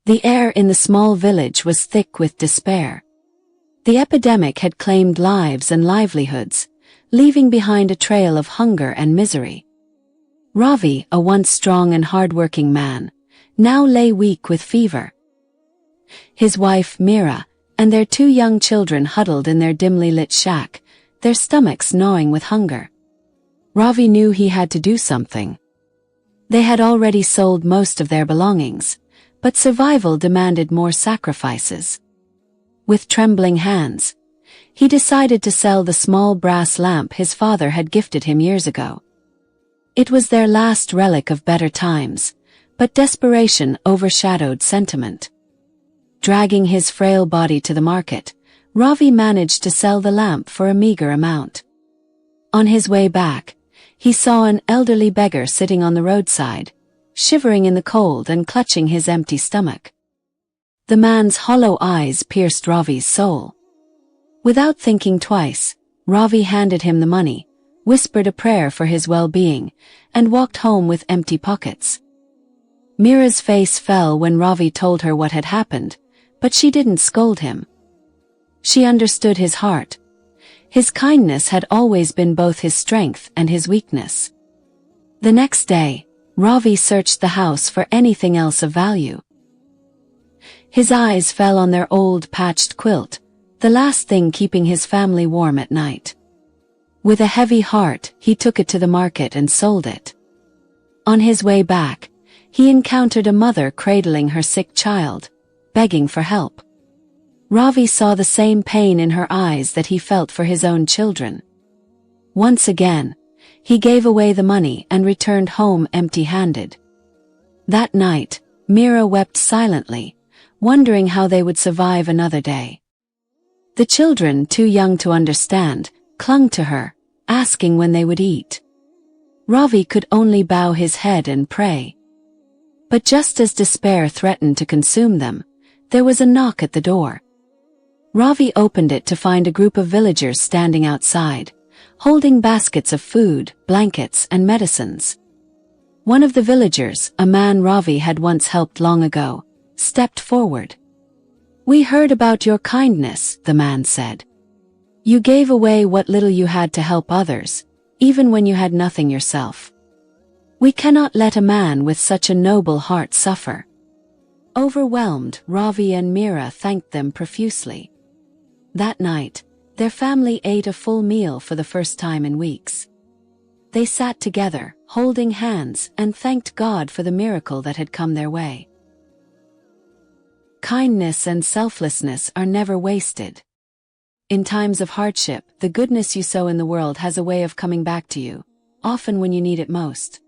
The air in the small village was thick with despair. The epidemic had claimed lives and livelihoods, leaving behind a trail of hunger and misery. Ravi, a once strong and hard-working man, now lay weak with fever. His wife, Meera, and their 2 young children huddled in their dimly lit shack, their stomachs gnawing with hunger. Ravi knew he had to do something. They had already sold most of their belongings, but survival demanded more sacrifices. With trembling hands, he decided to sell the small brass lamp his father had gifted him years ago. It was their last relic of better times, but desperation overshadowed sentiment. Dragging his frail body to the market, Ravi managed to sell the lamp for a meager amount. On his way back, he saw an elderly beggar sitting on the roadside, shivering in the cold and clutching his empty stomach. The man's hollow eyes pierced Ravi's soul. Without thinking twice, Ravi handed him the money, whispered a prayer for his well-being, and walked home with empty pockets. Meera's face fell when Ravi told her what had happened, but she didn't scold him. She understood his heart. His kindness had always been both his strength and his weakness. The next day, Ravi searched the house for anything else of value. His eyes fell on their old patched quilt, the last thing keeping his family warm at night. With a heavy heart, he took it to the market and sold it. On his way back, he encountered a mother cradling her sick child, begging for help. Ravi saw the same pain in her eyes that he felt for his own children. Once again, he gave away the money and returned home empty-handed. That night, Meera wept silently, wondering how they would survive another day. The children, too young to understand, clung to her, asking when they would eat. Ravi could only bow his head and pray. But just as despair threatened to consume them, there was a knock at the door. Ravi opened it to find a group of villagers standing outside, holding baskets of food, blankets, and medicines. One of the villagers, a man Ravi had once helped long ago, stepped forward. "We heard about your kindness," the man said. "You gave away what little you had to help others, even when you had nothing yourself. We cannot let a man with such a noble heart suffer." Overwhelmed, Ravi and Meera thanked them profusely. That night, their family ate a full meal for the first time in weeks. They sat together, holding hands, and thanked God for the miracle that had come their way. Kindness and selflessness are never wasted. In times of hardship, the goodness you sow in the world has a way of coming back to you, often when you need it most.